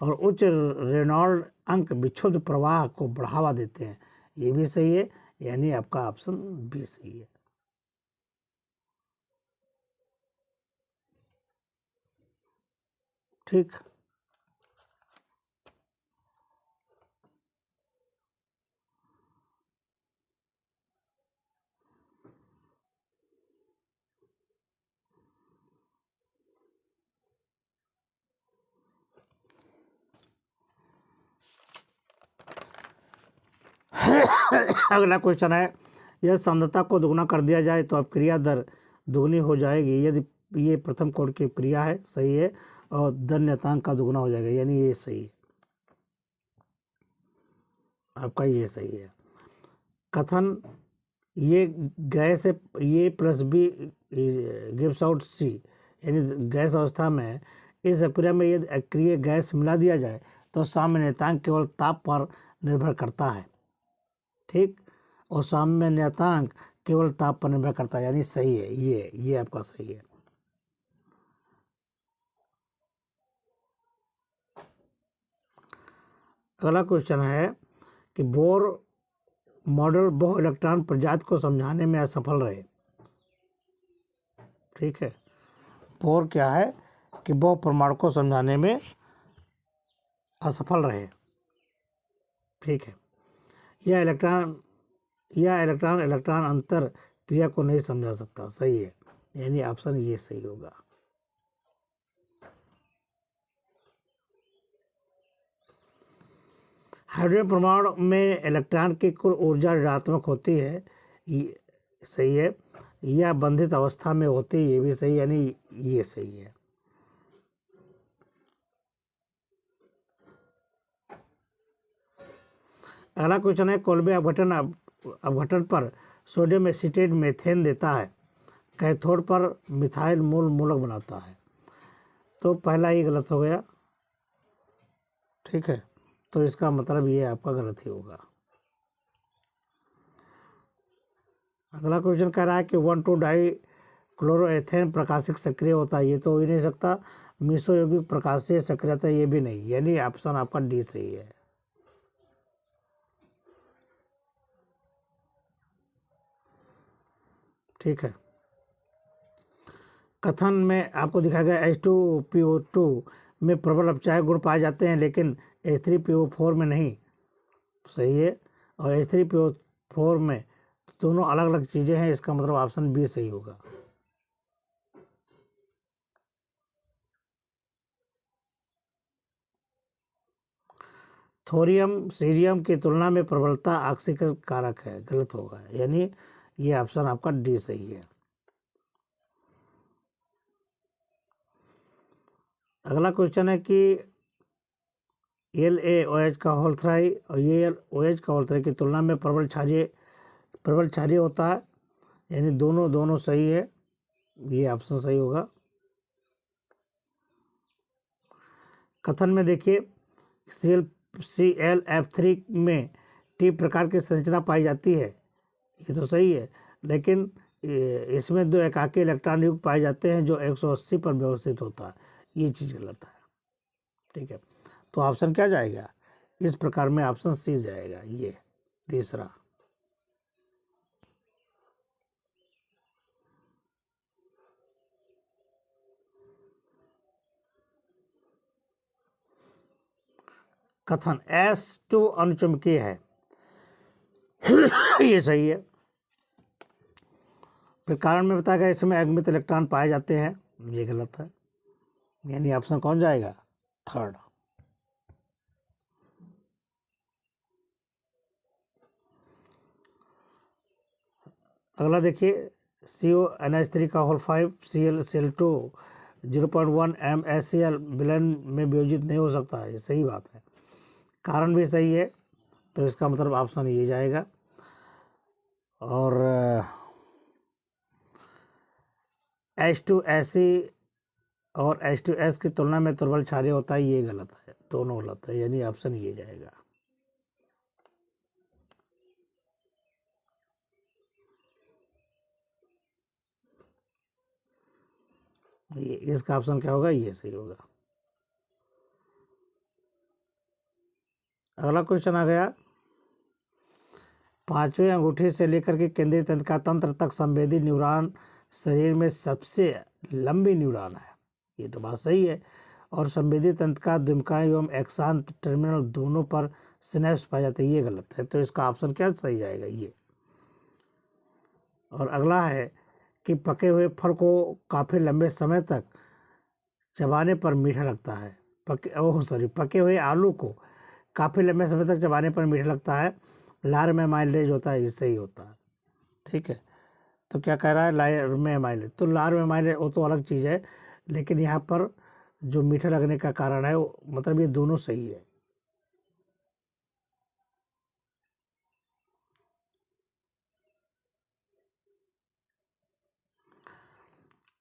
और उच्च रेनॉल्ड अंक विक्षुब्ध प्रवाह को बढ़ावा देते हैं, ये भी सही है, यानी आपका ऑप्शन बी सही है। ठीक, अगला क्वेश्चन है यह सांद्रता को दुगना कर दिया जाए तो अब क्रिया दर दुगनी हो जाएगी यदि ये प्रथम कोण की क्रिया है, सही है। और दर नियतांक का दुगना हो जाएगा, यानी ये सही है, आपका ये सही है। कथन ये गैस है, ये प्लस बी गिव्स आउट सी, यानी गैस अवस्था में इस प्रक्रिया में यदि अक्रिय गैस मिला दिया जाए तो साम्य नियतांक केवल ताप पर निर्भर करता है। ठीक, और साम्य नियतांक केवल ताप पर निर्भर करता है, यानी सही है, ये आपका सही है। अगला क्वेश्चन है कि बोर मॉडल बहु इलेक्ट्रॉन प्रजाति को समझाने में असफल रहे। ठीक है, बोर क्या है कि बहु परमाणु को समझाने में असफल रहे। ठीक है, यह इलेक्ट्रॉन इलेक्ट्रॉन अंतर क्रिया को नहीं समझा सकता, सही है, यानी ऑप्शन ये सही होगा। हाइड्रोजन परमाणु में इलेक्ट्रॉन की कुल ऊर्जा ऋणात्मक होती है, ये सही है। यह बंधित अवस्था में होती है, ये भी सही, यानी ये सही है। अगला क्वेश्चन है कोल्बे अपघटन पर सोडियम एसीटेट मीथेन देता है, कैथोड पर मिथाइल मूलक बनाता है। तो पहला ही गलत हो गया। ठीक है, तो इसका मतलब ये आपका गलत ही होगा। अगला क्वेश्चन कह रहा है कि 1,2-डाई क्लोरोएथेन प्रकाशिक सक्रिय होता है, ये तो हो ही नहीं सकता। मिसो यौगिक प्रकाशीय सक्रियता, ये भी नहीं, यानी ऑप्शन आपका डी सही है। ठीक है, कथन में आपको दिखाया गया H2PO2 में प्रबल अपचायक गुण पाए जाते हैं लेकिन H3PO4 में नहीं, सही है। और H3PO4 में दोनों अलग अलग चीज़ें हैं, इसका मतलब ऑप्शन बी सही होगा। थोरियम सीरियम की तुलना में प्रबलता ऑक्सीकरण कारक है, गलत होगा, यानी ये ऑप्शन आपका डी सही है। अगला क्वेश्चन है कि LaOH का होल थ्राई और OH का होल थ्राई की तुलना में प्रबल क्षारीय होता है, यानी दोनों सही है, ये ऑप्शन सही होगा। कथन में देखिए ClF3 में T प्रकार की संरचना पाई जाती है, ये तो सही है, लेकिन इसमें 2 एकाकी इलेक्ट्रॉन युग्म पाए जाते हैं जो 180 पर व्यवस्थित होता है, ये चीज़ गलत है। ठीक है, तो ऑप्शन क्या जाएगा इस प्रकार में, ऑप्शन सी जाएगा, ये तीसरा। कथन S2 अनुचुंबकीय है ये सही है। फिर कारण में बताया गया इसमें अगमित इलेक्ट्रॉन पाए जाते हैं, ये गलत है, यानी ऑप्शन कौन जाएगा, थर्ड। अगला देखिए, CONH3 का होल 5 Cl2 0.1 MSCl विलयन में वियोजित नहीं हो सकता है। ये सही बात है, कारण भी सही है, तो इसका मतलब ऑप्शन ये जाएगा। और H2SE और H2S की तुलना में तुर्बल क्षारीय होता है, ये गलत है, दोनों गलत है, यानी ऑप्शन ये जाएगा। ये इसका ऑप्शन क्या होगा, ये सही होगा। अगला क्वेश्चन आ गया, पांचवें अंगूठे से लेकर के केंद्रीय तंत्रिका तंत्र तक संवेदी न्यूरॉन शरीर में सबसे लंबी न्यूरॉन है, ये तो बात सही है। और संवेदी तंत्रिका द्विमुखाई एवं एक्सान टर्मिनल दोनों पर सिनेप्स पाए जाते हैं, ये गलत है, तो इसका ऑप्शन क्या सही जाएगा, ये। और अगला है कि पके हुए फल को काफ़ी लंबे समय तक चबाने पर मीठा लगता है। पके हुए आलू को काफ़ी लंबे समय तक चबाने पर मीठा लगता है, लार में माइलेज होता है, इससे ही होता है। ठीक है, तो क्या कह रहा है, लार में माइलेज, तो लार में माइलेज वो तो अलग चीज़ है, लेकिन यहाँ पर जो मीठा लगने का कारण है वो, मतलब ये दोनों सही है।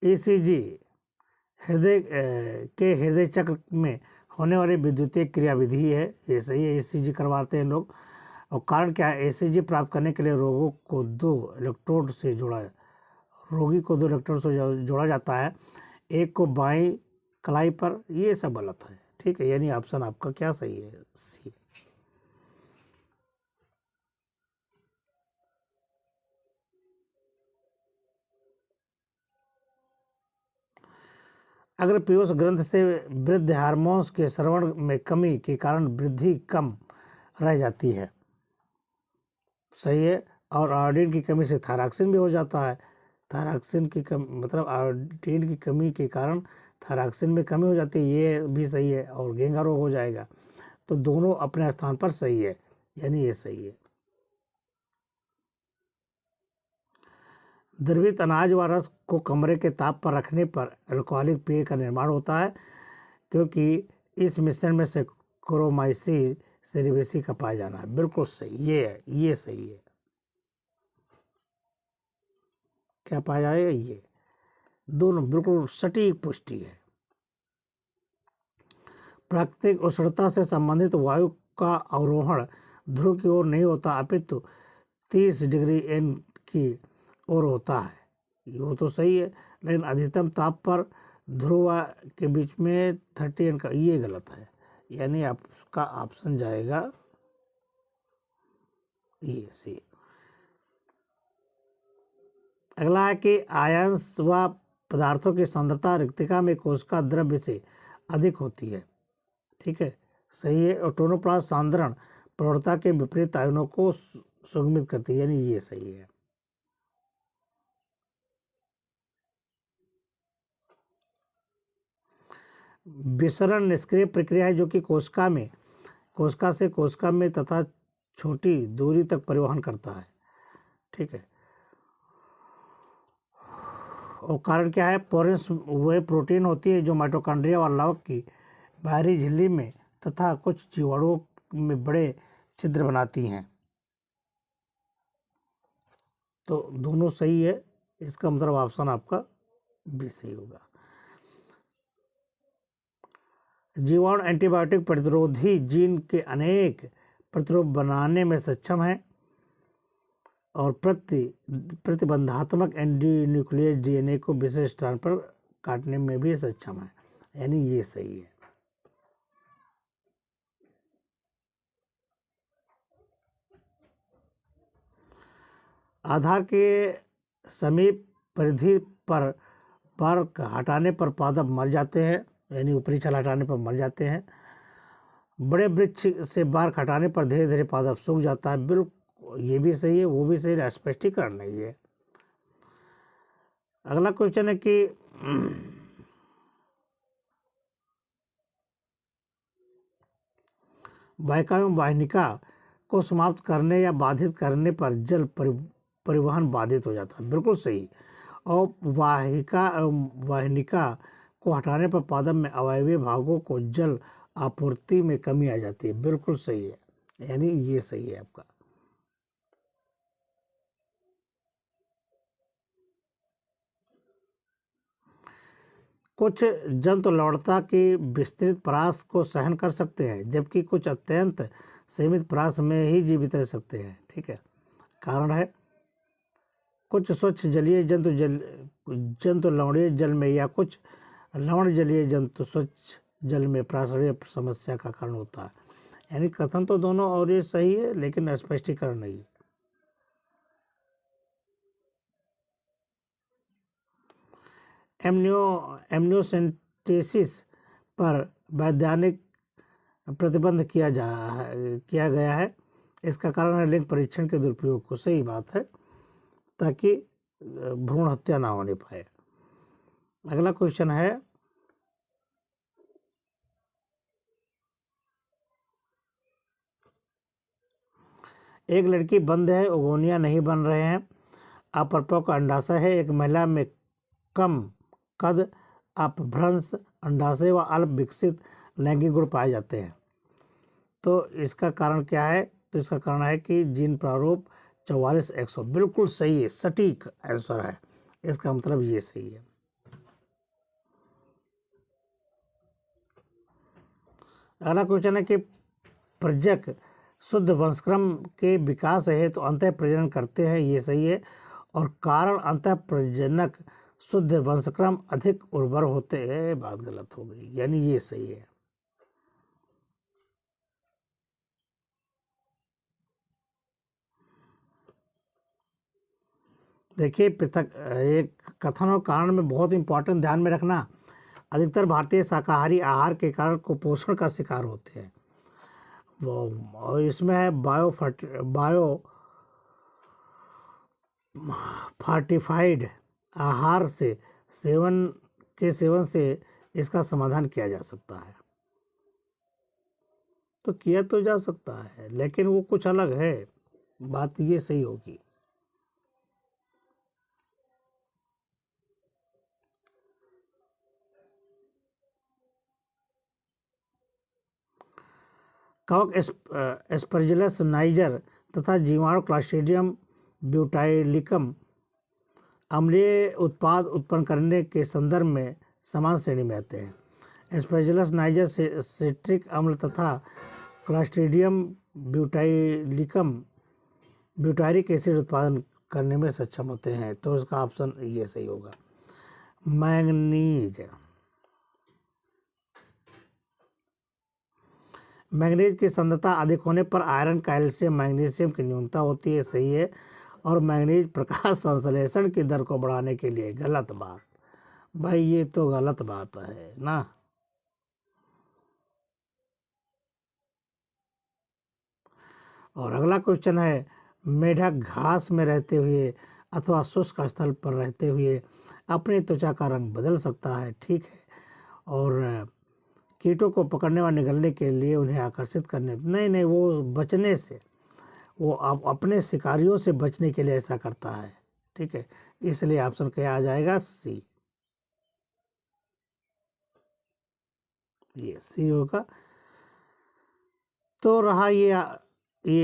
ECG हृदय चक्र में होने वाली विद्युतीय क्रियाविधि है, ये सही है, ECG करवाते हैं लोग। और कारण क्या है, ECG प्राप्त करने के लिए रोगी को दो इलेक्ट्रोड से जोड़ा जाता है, एक को बाईं कलाई पर, ये सब गलत है। ठीक है, यानी ऑप्शन आपका क्या सही है, सी। अगर पीयूष ग्रंथ से वृद्धि हार्मोन्स के स्रावन में कमी के कारण वृद्धि कम रह जाती है, सही है। और आयोडीन की कमी से थायरॉक्सिन भी हो जाता है, थायरॉक्सिन की मतलब आयोडीन की कमी के कारण थायरॉक्सिन में कमी हो जाती है, ये भी सही है। और घेंघा रोग हो जाएगा, तो दोनों अपने स्थान पर सही है, यानी ये सही है। द्रवित अनाज व रस को कमरे के ताप पर रखने पर अल्कोहलिक पेय का निर्माण होता है, क्योंकि इस मिश्रण में से क्रोमाइसिस सेरेवेसी का पाया जाना है, बिल्कुल सही, ये है, ये सही है। क्या पाया जाएगा, ये दोनों बिल्कुल सटीक पुष्टि है। प्राकृतिक उष्णता से संबंधित वायु का अवरोहण ध्रुव की ओर नहीं होता, अपितु 30 डिग्री N की ओर होता है, ये तो सही है। लेकिन अधिकतम ताप पर ध्रुव के बीच में 30 N का, ये गलत है, यानी आपका ऑप्शन जाएगा ये सी। अगला है कि आयंस व पदार्थों की सांद्रता रिक्तिका में कोशिका द्रव्य से अधिक होती है, ठीक है, सही है। और टोनोप्लास्ट सांद्रण प्रवणता के विपरीत आयनों को सुगमित करती है, यानी ये सही है। विसरण निष्क्रिय प्रक्रिया है, जो कि कोशिका से कोशिका में तथा छोटी दूरी तक परिवहन करता है, ठीक है। और कारण क्या है, पोरेंस वे प्रोटीन होती है जो माइटोकॉन्ड्रिया और लवक की बाहरी झिल्ली में तथा कुछ जीवाणुओं में बड़े छिद्र बनाती हैं, तो दोनों सही है, इसका मतलब ऑप्शन आपका भी सही होगा। जीवाणु एंटीबायोटिक प्रतिरोधी जीन के अनेक प्रतिरूप बनाने में सक्षम है और प्रतिबंधात्मक एंटीन्यूक्लियस DNA को विशेष स्थान पर काटने में भी सक्षम है, यानी ये सही है। आधार के समीप परिधि पर बार हटाने पर पादप मर जाते हैं, यानी ऊपरी छल हटाने पर मर जाते हैं। बड़े वृक्ष से बार हटाने पर धीरे धीरे पादप सूख जाता है, बिल्कुल ये भी सही है, वो भी सही है, स्पष्टीकरण नहीं है। अगला क्वेश्चन है कि वाहिका एवं वाहिनिका को समाप्त करने या बाधित करने पर जल परिवहन बाधित हो जाता है। बिल्कुल सही। और वाहिनिका को हटाने पर पादप में अवायवीय भागों को जल आपूर्ति में कमी आ जाती है। बिल्कुल सही है, यानी ये सही है आपका। कुछ जंतु लवणता की विस्तृत परास को सहन कर सकते हैं, जबकि कुछ अत्यंत सीमित परास में ही जीवित रह सकते हैं। ठीक है, कारण है कुछ स्वच्छ जलीय जंतु लवणीय जल में या कुछ लवण जलीय जंतु स्वच्छ जल में प्रासंगिक समस्या का कारण होता है। यानी कथन तो दोनों और ये सही है, लेकिन स्पष्टीकरण नहीं। एमनियोसेंटेसिस पर वैज्ञानिक प्रतिबंध किया गया है। इसका कारण है लिंग परीक्षण के दुरुपयोग को। सही बात है, ताकि भ्रूण हत्या ना होने पाए। अगला क्वेश्चन है, एक लड़की बंद है, ओगोनिया नहीं बन रहे हैं, अपरिपक्व अंडाशय है, एक महिला में कम कद, अपभ्रंश अंडाशय व अल्प विकसित लैंगिक गुण पाए जाते हैं। तो इसका कारण क्या है? तो इसका कारण है कि जीन प्रारूप 44X। बिल्कुल सही है, सटीक आंसर है। इसका मतलब ये सही है। अगला क्वेश्चन है कि प्रजक शुद्ध वंशक्रम के विकास है तो अंतः प्रजनन करते हैं, ये सही है। और कारण अंतः प्रजनक शुद्ध वंशक्रम अधिक उर्वर होते हैं, बात गलत हो गई, यानी ये सही है। देखिए, पृथक एक कथन और कारण में बहुत इंपॉर्टेंट ध्यान में रखना। अधिकतर भारतीय शाकाहारी आहार के कारण कुपोषण का शिकार होते हैं वो, और इसमें है बायो फोर्टिफाइड आहार से सेवन से इसका समाधान किया जा सकता है। तो किया तो जा सकता है, लेकिन वो कुछ अलग है, बात ये सही होगी। कवक एस्परजिलस नाइजर तथा जीवाणु क्लॉस्ट्रिडियम ब्यूटाइलिकम अम्लीय उत्पाद उत्पन्न करने के संदर्भ में समान श्रेणी में आते हैं। एस्परजिलस नाइजर सिट्रिक अम्ल तथा क्लॉस्ट्रिडियम ब्यूटाइलिकम ब्यूटारिक एसिड उत्पादन करने में सक्षम होते हैं। तो इसका ऑप्शन ये सही होगा। मैंगनीज की सांद्रता अधिक होने पर आयरन, कैल्शियम, मैग्नीशियम की न्यूनता होती है, सही है। और मैंगनीज प्रकाश संश्लेषण की दर को बढ़ाने के लिए, गलत बात भाई, ये तो गलत बात है ना। और अगला क्वेश्चन है, मेढक घास में रहते हुए अथवा शुष्क स्थल पर रहते हुए अपनी त्वचा का रंग बदल सकता है, ठीक है। और कीटों को पकड़ने और निगलने के लिए उन्हें आकर्षित करने, नहीं, वो बचने से, वो अपने शिकारियों से बचने के लिए ऐसा करता है, ठीक है। इसलिए ऑप्शन क्या आ जाएगा? सी, ये सी होगा। तो रहा ये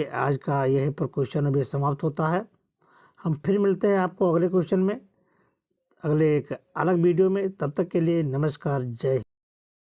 आज का यहीं पर क्वेश्चन अभी समाप्त होता है। हम फिर मिलते हैं आपको अगले क्वेश्चन में, अगले एक अलग वीडियो में। तब तक के लिए नमस्कार, जय हिंद।